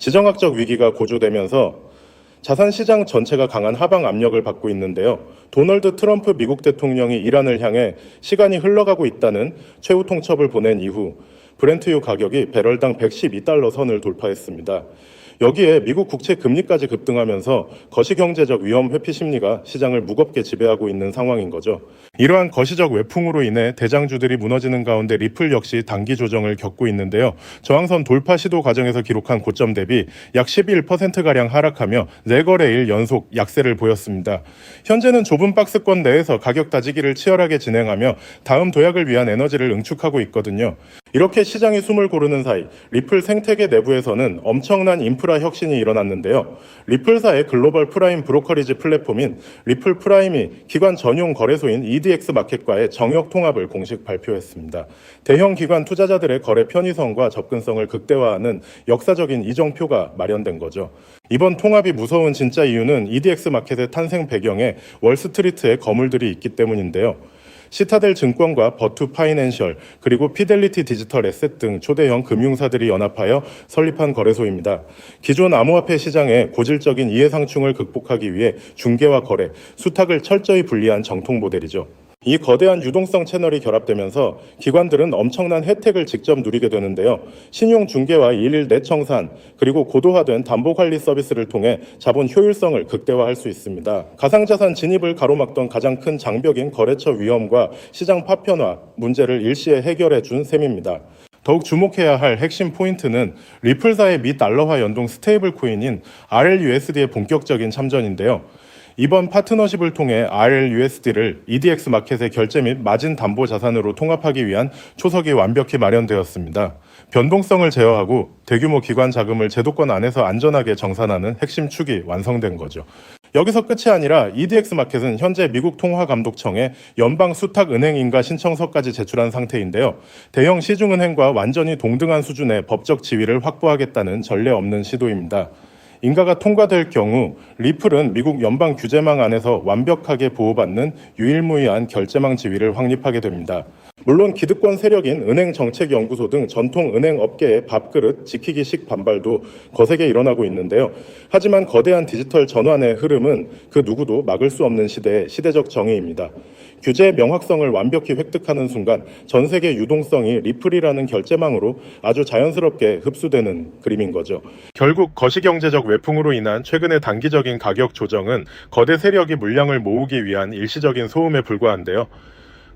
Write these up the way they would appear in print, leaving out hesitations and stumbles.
지정학적 위기가 고조되면서 자산 시장 전체가 강한 하방 압력을 받고 있는데요. 도널드 트럼프 미국 대통령이 이란을 향해 시간이 흘러가고 있다는 최후 통첩을 보낸 이후 브렌트유 가격이 배럴당 112달러 선을 돌파했습니다. 여기에 미국 국채 금리까지 급등하면서 거시경제적 위험 회피 심리가 시장을 무겁게 지배하고 있는 상황인 거죠. 이러한 거시적 외풍으로 인해 대장주들이 무너지는 가운데 리플 역시 단기 조정을 겪고 있는데요. 저항선 돌파 시도 과정에서 기록한 고점 대비 약 11%가량 하락하며 4거래일 연속 약세를 보였습니다. 현재는 좁은 박스권 내에서 가격 다지기를 치열하게 진행하며 다음 도약을 위한 에너지를 응축하고 있거든요. 이렇게 시장이 숨을 고르는 사이 리플 생태계 내부에서는 엄청난 인프라 혁신이 일어났는데요. 리플사의 글로벌 프라임 브로커리지 플랫폼인 리플 프라임이 기관 전용 거래소인 EDX 마켓과의 정역 통합을 공식 발표했습니다. 대형 기관 투자자들의 거래 편의성과 접근성을 극대화하는 역사적인 이정표가 마련된 거죠. 이번 통합이 무서운 진짜 이유는 EDX 마켓의 탄생 배경에 월스트리트의 거물들이 있기 때문인데요. 시타델 증권과 버투 파이낸셜 그리고 피델리티 디지털 에셋 등 초대형 금융사들이 연합하여 설립한 거래소입니다. 기존 암호화폐 시장의 고질적인 이해상충을 극복하기 위해 중개와 거래, 수탁을 철저히 분리한 정통 모델이죠. 이 거대한 유동성 채널이 결합되면서 기관들은 엄청난 혜택을 직접 누리게 되는데요. 신용 중개와 일일 내청산 그리고 고도화된 담보관리 서비스를 통해 자본 효율성을 극대화할 수 있습니다. 가상자산 진입을 가로막던 가장 큰 장벽인 거래처 위험과 시장 파편화 문제를 일시에 해결해 준 셈입니다. 더욱 주목해야 할 핵심 포인트는 리플사의 미 달러화 연동 스테이블 코인인 RLUSD의 본격적인 참전인데요. 이번 파트너십을 통해 RLUSD를 EDX 마켓의 결제 및 마진 담보 자산으로 통합하기 위한 초석이 완벽히 마련되었습니다. 변동성을 제어하고 대규모 기관 자금을 제도권 안에서 안전하게 정산하는 핵심 축이 완성된 거죠. 여기서 끝이 아니라 EDX 마켓은 현재 미국 통화감독청에 연방 수탁은행인가 신청서까지 제출한 상태인데요. 대형 시중은행과 완전히 동등한 수준의 법적 지위를 확보하겠다는 전례 없는 시도입니다. 인가가 통과될 경우 리플은 미국 연방 규제망 안에서 완벽하게 보호받는 유일무이한 결제망 지위를 확립하게 됩니다. 물론 기득권 세력인 은행정책연구소 등 전통 은행 업계의 밥그릇 지키기식 반발도 거세게 일어나고 있는데요. 하지만 거대한 디지털 전환의 흐름은 그 누구도 막을 수 없는 시대의 시대적 정의입니다. 규제의 명확성을 완벽히 획득하는 순간 전 세계 유동성이 리플이라는 결제망으로 아주 자연스럽게 흡수되는 그림인 거죠. 결국 거시경제적 외풍으로 인한 최근의 단기적인 가격 조정은 거대 세력이 물량을 모으기 위한 일시적인 소음에 불과한데요.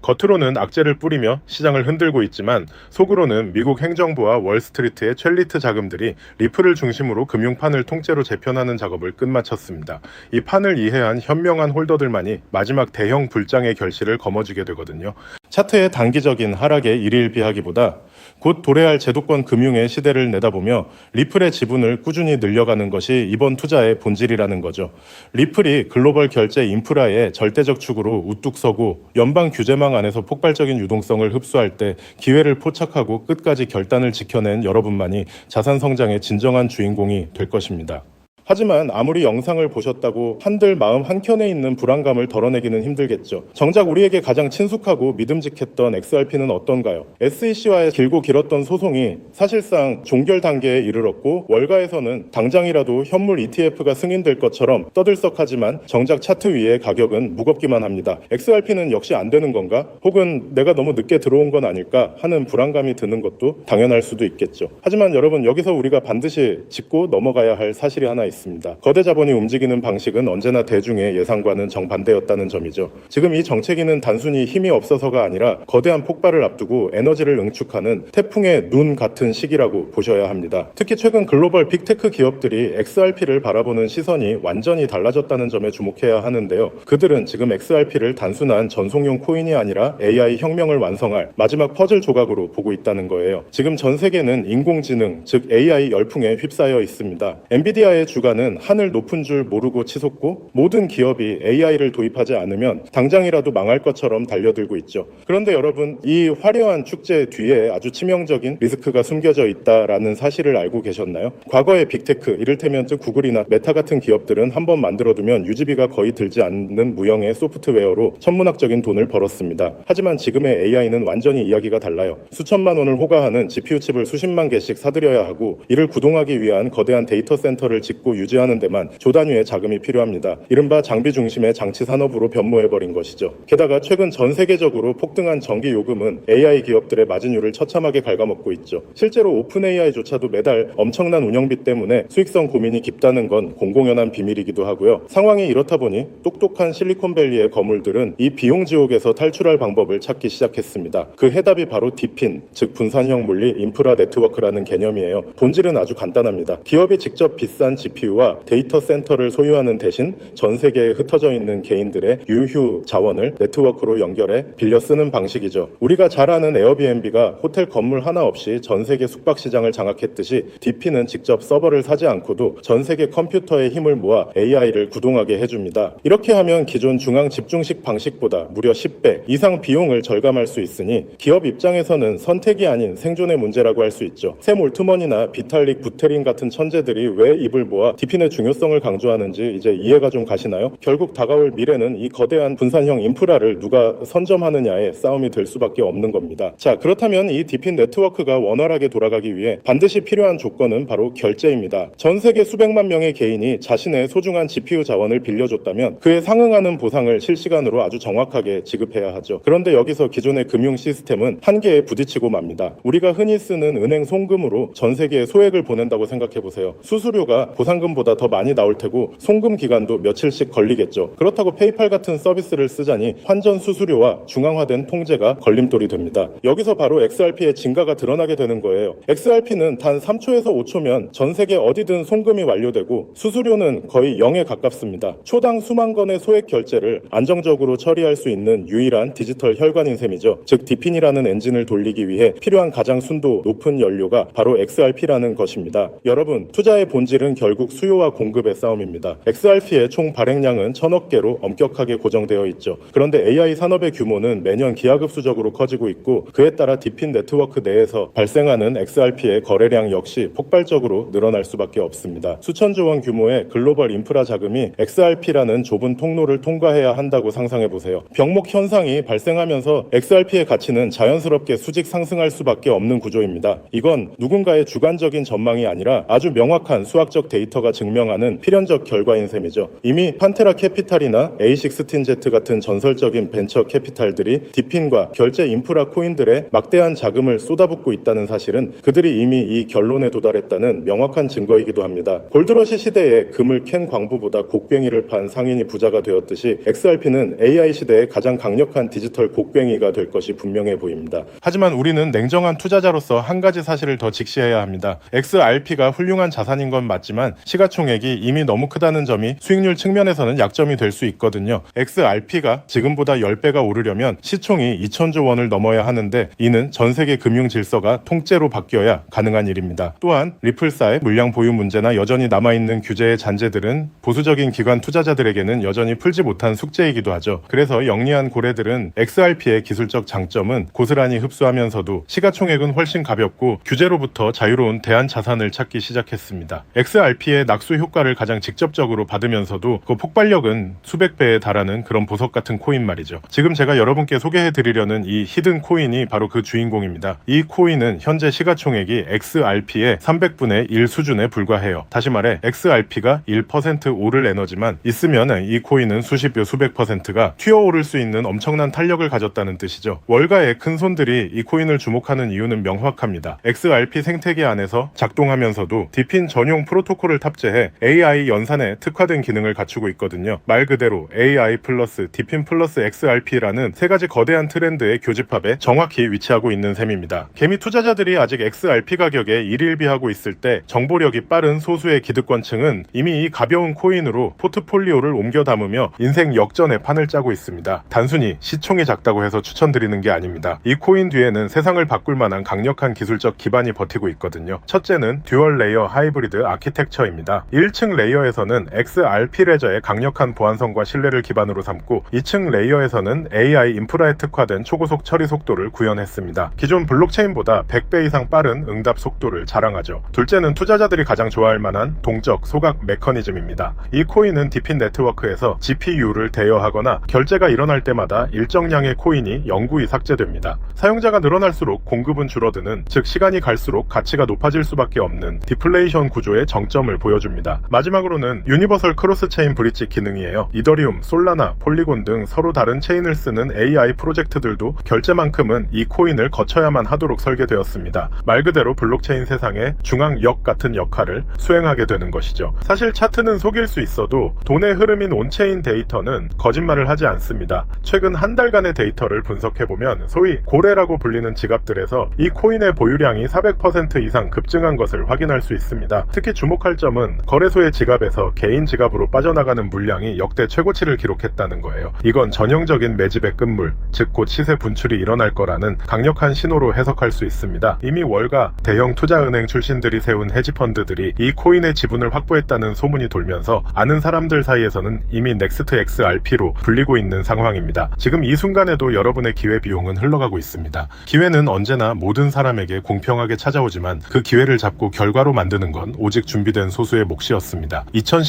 겉으로는 악재를 뿌리며 시장을 흔들고 있지만 속으로는 미국 행정부와 월스트리트의 첼리트 자금들이 리플을 중심으로 금융판을 통째로 재편하는 작업을 끝마쳤습니다. 이 판을 이해한 현명한 홀더들만이 마지막 대형 불장의 결실을 거머쥐게 되거든요. 차트의 단기적인 하락에 일일비하기보다 곧 도래할 제도권 금융의 시대를 내다보며 리플의 지분을 꾸준히 늘려가는 것이 이번 투자의 본질이라는 거죠. 리플이 글로벌 결제 인프라의 절대적 축으로 우뚝 서고 연방 규제망 안에서 폭발적인 유동성을 흡수할 때 기회를 포착하고 끝까지 결단을 지켜낸 여러분만이 자산 성장의 진정한 주인공이 될 것입니다. 하지만 아무리 영상을 보셨다고 한들 마음 한켠에 있는 불안감을 덜어내기는 힘들겠죠. 정작 우리에게 가장 친숙하고 믿음직했던 XRP는 어떤가요? SEC와의 길고 길었던 소송이 사실상 종결 단계에 이르렀고 월가에서는 당장이라도 현물 ETF가 승인될 것처럼 떠들썩하지만 정작 차트 위의 가격은 무겁기만 합니다. XRP는 역시 안 되는 건가? 혹은 내가 너무 늦게 들어온 건 아닐까 하는 불안감이 드는 것도 당연할 수도 있겠죠. 하지만 여러분, 여기서 우리가 반드시 짚고 넘어가야 할 사실이 하나 있습니다. 거대 자본이 움직이는 방식은 언제나 대중의 예상과는 정반대였다는 점이죠. 지금 이 정체기는 단순히 힘이 없어서가 아니라 거대한 폭발을 앞두고 에너지를 응축하는 태풍의 눈 같은 시기라고 보셔야 합니다. 특히 최근 글로벌 빅테크 기업들이 XRP를 바라보는 시선이 완전히 달라졌다는 점에 주목해야 하는데요. 그들은 지금 XRP를 단순한 전송용 코인이 아니라 AI 혁명을 완성할 마지막 퍼즐 조각으로 보고 있다는 거예요. 지금 전 세계는 인공지능, 즉 AI 열풍에 휩싸여 있습니다. 엔비디아의 주가 주가는 하늘 높은 줄 모르고 치솟고 모든 기업이 AI를 도입하지 않으면 당장이라도 망할 것처럼 달려들고 있죠. 그런데 여러분, 이 화려한 축제 뒤에 아주 치명적인 리스크가 숨겨져 있다라는 사실을 알고 계셨나요? 과거의 빅테크, 이를테면 구글이나 메타 같은 기업들은 한번 만들어두면 유지비가 거의 들지 않는 무형의 소프트웨어로 천문학적인 돈을 벌었습니다. 하지만 지금의 AI는 완전히 이야기가 달라요. 수천만 원을 호가하는 GPU 칩을 수십만 개씩 사들여야 하고, 이를 구동하기 위한 거대한 데이터 센터를 짓고 유지하는 데만 조단위의 자금이 필요합니다. 이른바 장비 중심의 장치 산업으로 변모해버린 것이죠. 게다가 최근 전 세계적으로 폭등한 전기 요금은 AI 기업들의 마진율을 처참하게 갉아먹고 있죠. 실제로 오픈 AI조차도 매달 엄청난 운영비 때문에 수익성 고민이 깊다는 건 공공연한 비밀이기도 하고요. 상황이 이렇다 보니 똑똑한 실리콘밸리의 거물들은 이 비용 지옥에서 탈출할 방법을 찾기 시작했습니다. 그 해답이 바로 디핀, 즉 분산형 물리 인프라 네트워크라는 개념이에요. 본질은 아주 간단합니다. 기업이 직접 비싼 GPU와 데이터 센터를 소유하는 대신 전 세계에 흩어져 있는 개인들의 유휴 자원을 네트워크로 연결해 빌려 쓰는 방식이죠. 우리가 잘 아는 에어비앤비가 호텔 건물 하나 없이 전 세계 숙박 시장을 장악했듯이 디핀은 직접 서버를 사지 않고도 전 세계 컴퓨터의 힘을 모아 AI를 구동하게 해줍니다. 이렇게 하면 기존 중앙 집중식 방식보다 무려 10배 이상 비용을 절감할 수 있으니 기업 입장에서는 선택이 아닌 생존의 문제라고 할 수 있죠. 샘 올트먼이나 비탈릭 부테린 같은 천재들이 왜 입을 모아 디핀의 중요성을 강조하는지 이제 이해가 좀 가시나요? 결국 다가올 미래는 이 거대한 분산형 인프라를 누가 선점하느냐의 싸움이 될 수밖에 없는 겁니다. 자, 그렇다면 이 디핀 네트워크가 원활하게 돌아가기 위해 반드시 필요한 조건은 바로 결제입니다. 전 세계 수백만 명의 개인이 자신의 소중한 GPU 자원을 빌려줬다면 그에 상응하는 보상을 실시간으로 아주 정확하게 지급해야 하죠. 그런데 여기서 기존의 금융 시스템은 한계에 부딪히고 맙니다. 우리가 흔히 쓰는 은행 송금으로 전 세계에 소액을 보낸다고 생각해보세요. 수수료가 보상금보다 더 많이 나올 테고 송금 기간도 며칠씩 걸리겠죠. 그렇다고 페이팔 같은 서비스를 쓰자니 환전 수수료와 중앙화된 통제가 걸림돌이 됩니다. 여기서 바로 XRP의 진가가 드러나게 되는 거예요. XRP는 단 3초에서 5초면 전 세계 어디든 송금이 완료되고 수수료는 거의 0에 가깝습니다. 초당 수만 건의 소액 결제를 안정적으로 처리할 수 있는 유일한 디지털 혈관인 셈이죠. 즉 디핀이라는 엔진을 돌리기 위해 필요한 가장 순도 높은 연료가 바로 XRP라는 것입니다. 여러분, 투자의 본질은 결국 수요와 공급의 싸움입니다. XRP의 총 발행량은 1000억 개로 엄격하게 고정되어 있죠. 그런데 AI 산업의 규모는 매년 기하급수적으로 커지고 있고, 그에 따라 디핀 네트워크 내에서 발생하는 XRP의 거래량 역시 폭발적으로 늘어날 수밖에 없습니다. 수천조 원 규모의 글로벌 인프라 자금이 XRP라는 좁은 통로를 통과해야 한다고 상상해보세요. 병목 현상이 발생하면서 XRP의 가치는 자연스럽게 수직 상승할 수밖에 없는 구조입니다. 이건 누군가의 주관적인 전망이 아니라 아주 명확한 수학적 데이터가 증명하는 필연적 결과인 셈이죠. 이미 판테라 캐피탈이나 A16Z 같은 전설적인 벤처 캐피탈들이 디핀과 결제 인프라 코인들의 막대한 자금을 쏟아붓고 있다는 사실은 그들이 이미 이 결론에 도달했다는 명확한 증거이기도 합니다. 골드러시 시대에 금을 캔 광부보다 곡괭이를 판 상인이 부자가 되었듯이 XRP는 AI 시대의 가장 강력한 디지털 곡괭이가 될 것이 분명해 보입니다. 하지만 우리는 냉정한 투자자로서 한 가지 사실을 더 직시해야 합니다. XRP가 훌륭한 자산인 건 맞지만 시가총액이 이미 너무 크다는 점이 수익률 측면에서는 약점이 될 수 있거든요. XRP가 지금보다 10배가 오르려면 시총이 2000조 원을 넘어야 하는데 이는 전 세계 금융 질서가 통째로 바뀌어야 가능한 일입니다. 또한 리플사의 물량 보유 문제나 여전히 남아있는 규제의 잔재들은 보수적인 기관 투자자들에게는 여전히 풀지 못한 숙제이기도 하죠. 그래서 영리한 고래들은 XRP의 기술적 장점은 고스란히 흡수하면서도 시가총액은 훨씬 가볍고 규제로부터 자유로운 대안 자산을 찾기 시작했습니다. XRP의 낙수 효과를 가장 직접적으로 받으면서도 그 폭발력은 수백 배에 달하는 그런 보석 같은 코인 말이죠. 지금 제가 여러분께 소개해드리려는 이 히든 코인이 바로 그 주인공입니다. 이 코인은 현재 시가총액이 XRP의 300분의 1 수준에 불과해요. 다시 말해 XRP가 1% 오를 에너지만 있으면 이 코인은 수십여 수백 %가 튀어오를 수 있는 엄청난 탄력을 가졌다는 뜻이죠. 월가의 큰 손들이 이 코인을 주목하는 이유는 명확합니다. XRP 생태계 안에서 작동하면서도 디핀 전용 프로토콜을 탑재해 AI 연산에 특화된 기능을 갖추고 있거든요. 말 그대로 AI 플러스 디핀 플러스 XRP라는 세 가지 거대한 트렌드의 교집합에 정확히 위치하고 있는 셈입니다. 개미 투자자들이 아직 XRP 가격에 일일비하고 있을 때 정보력이 빠른 소수의 기득권층은 이미 이 가벼운 코인으로 포트폴리오를 옮겨 담으며 인생 역전의 판을 짜고 있습니다. 단순히 시총이 작다고 해서 추천드리는 게 아닙니다. 이 코인 뒤에는 세상을 바꿀 만한 강력한 기술적 기반이 버티고 있거든요. 첫째는 듀얼 레이어 하이브리드 아키텍처입니다. 됩니다. 1층 레이어에서는 XRP 레저의 강력한 보안성과 신뢰를 기반으로 삼고 2층 레이어에서는 AI 인프라에 특화된 초고속 처리 속도를 구현했습니다. 기존 블록체인보다 100배 이상 빠른 응답 속도를 자랑하죠. 둘째는 투자자들이 가장 좋아할 만한 동적 소각 메커니즘입니다. 이 코인은 디핀 네트워크에서 GPU를 대여하거나 결제가 일어날 때마다 일정량의 코인이 영구히 삭제됩니다. 사용자가 늘어날수록 공급은 줄어드는, 즉 시간이 갈수록 가치가 높아질 수밖에 없는 디플레이션 구조의 정점을 보여줍니다. 마지막으로는 유니버설 크로스 체인 브릿지 기능이에요. 이더리움, 솔라나, 폴리곤 등 서로 다른 체인을 쓰는 AI 프로젝트들도 결제만큼은 이 코인을 거쳐야만 하도록 설계되었습니다. 말 그대로 블록체인 세상의 중앙역 같은 역할을 수행하게 되는 것이죠. 사실 차트는 속일 수 있어도 돈의 흐름인 온체인 데이터는 거짓말을 하지 않습니다. 최근 한 달간의 데이터를 분석해보면 소위 고래라고 불리는 지갑들에서 이 코인의 보유량이 400% 이상 급증한 것을 확인할 수 있습니다. 특히 주목할 점은 거래소의 지갑에서 개인 지갑으로 빠져나가는 물량이 역대 최고치를 기록했다는 거예요. 이건 전형적인 매집의 끝물, 즉 곧 시세 분출이 일어날 거라는 강력한 신호로 해석할 수 있습니다. 이미 월가 대형 투자은행 출신들이 세운 헤지펀드들이 이 코인의 지분을 확보했다는 소문이 돌면서 아는 사람들 사이에서는 이미 넥스트 XRP로 불리고 있는 상황입니다. 지금 이 순간에도 여러분의 기회비용은 흘러가고 있습니다. 기회는 언제나 모든 사람에게 공평하게 찾아오지만 그 기회를 잡고 결과로 만드는 건 오직 준비된 소수의 몫이었습니다.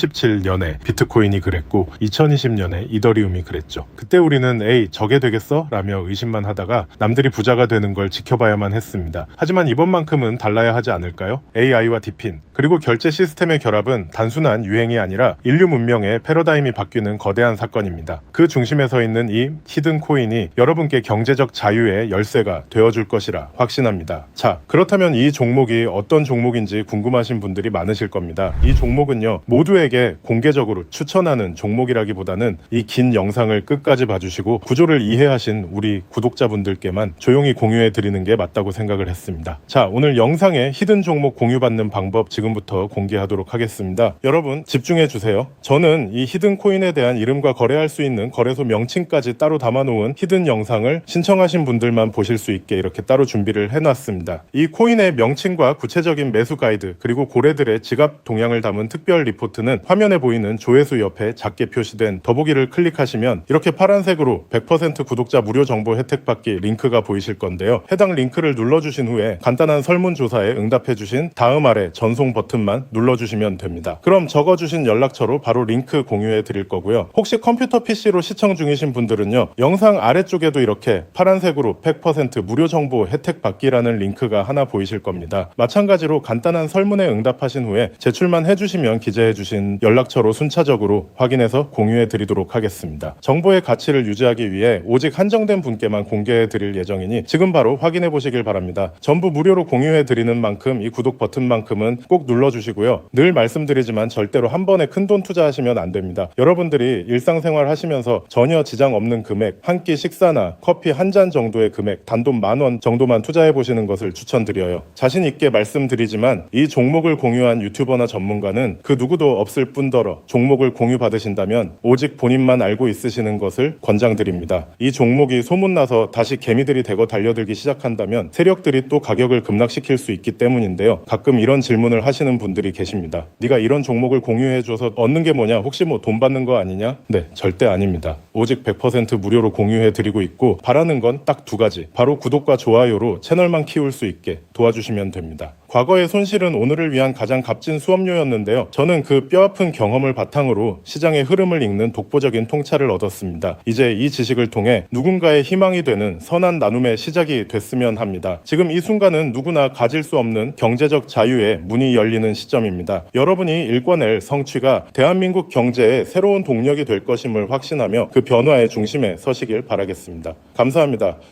2017년에 비트코인이 그랬고 2020년에 이더리움이 그랬죠. 그때 우리는 에이 저게 되겠어? 라며 의심만 하다가 남들이 부자가 되는 걸 지켜봐야만 했습니다. 하지만 이번만큼은 달라야 하지 않을까요? AI와 디핀 그리고 결제 시스템의 결합은 단순한 유행이 아니라 인류 문명의 패러다임이 바뀌는 거대한 사건입니다. 그 중심에 서 있는 이 히든 코인이 여러분께 경제적 자유의 열쇠가 되어줄 것이라 확신합니다. 자, 그렇다면 이 종목이 어떤 종목인지 궁금하신 분들이 많으실 겁니다. 이 종목은요, 모두에게 공개적으로 추천하는 종목이라기보다는 이 긴 영상을 끝까지 봐주시고 구조를 이해하신 우리 구독자분들께만 조용히 공유해 드리는 게 맞다고 생각을 했습니다. 자, 오늘 영상에 히든 종목 공유받는 방법 지금부터 공개하도록 하겠습니다. 여러분 집중해 주세요. 저는 이 히든 코인에 대한 이름과 거래할 수 있는 거래소 명칭까지 따로 담아놓은 히든 영상을 신청하신 분들만 보실 수 있게 이렇게 따로 준비를 해놨습니다. 이 코인의 명칭과 구체적인 매수 가이드 그리고 고래들의 지갑 동향을 담은 특별 리포트는 화면에 보이는 조회수 옆에 작게 표시된 더보기를 클릭하시면 이렇게 파란색으로 100% 구독자 무료 정보 혜택 받기 링크가 보이실 건데요. 해당 링크를 눌러주신 후에 간단한 설문조사에 응답해주신 다음 아래 전송 버튼만 눌러주시면 됩니다. 그럼 적어주신 연락처로 바로 링크 공유해 드릴 거고요. 혹시 컴퓨터 PC로 시청 중이신 분들은요, 영상 아래쪽에도 이렇게 파란색으로 100% 무료 정보 혜택 받기라는 링크가 하나 보이실 겁니다. 마찬가지로 간단한 설문에 응답하신 후에 제출만 해주시면 기재해주신 연락처로 순차적으로 확인해서 공유해 드리도록 하겠습니다. 정보의 가치를 유지하기 위해 오직 한정된 분께만 공개해 드릴 예정이니 지금 바로 확인해 보시길 바랍니다. 전부 무료로 공유해 드리는 만큼 이 구독 버튼만큼은 꼭 눌러주시고요. 늘 말씀드리지만 절대로 한 번에 큰돈 투자하시면 안 됩니다. 여러분들이 일상생활 하시면서 전혀 지장 없는 금액, 한 끼 식사나 커피 한 잔 정도의 금액, 단돈 10,000원 정도만 투자해 보시는 것을 추천드려요. 자신 있게 말씀드리지만 이 종목을 공유한 유튜버나 전문가는 그 누구도 없을 뿐더러 종목을 공유받으신다면 오직 본인만 알고 있으시는 것을 권장드립니다. 이 종목이 소문나서 다시 개미들이 대거 달려들기 시작한다면 세력들이 또 가격을 급락시킬 수 있기 때문인데요. 가끔 이런 질문을 하시는 분들이 계십니다. 네가 이런 종목을 공유해줘서 얻는 게 뭐냐? 혹시 뭐 돈 받는 거 아니냐? 네, 절대 아닙니다. 오직 100% 무료로 공유해드리고 있고 바라는 건 딱 두 가지. 바로 구독과 좋아요로 채널만 키울 수 있게 도와주시면 됩니다. 과거의 손실은 오늘을 위한 가장 값진 수업료였는데요. 저는 그 뼈아픈 경험을 바탕으로 시장의 흐름을 읽는 독보적인 통찰을 얻었습니다. 이제 이 지식을 통해 누군가의 희망이 되는 선한 나눔의 시작이 됐으면 합니다. 지금 이 순간은 누구나 가질 수 없는 경제적 자유의 문이 열리는 시점입니다. 여러분이 일궈낼 성취가 대한민국 경제의 새로운 동력이 될 것임을 확신하며 그 변화의 중심에 서시길 바라겠습니다. 감사합니다.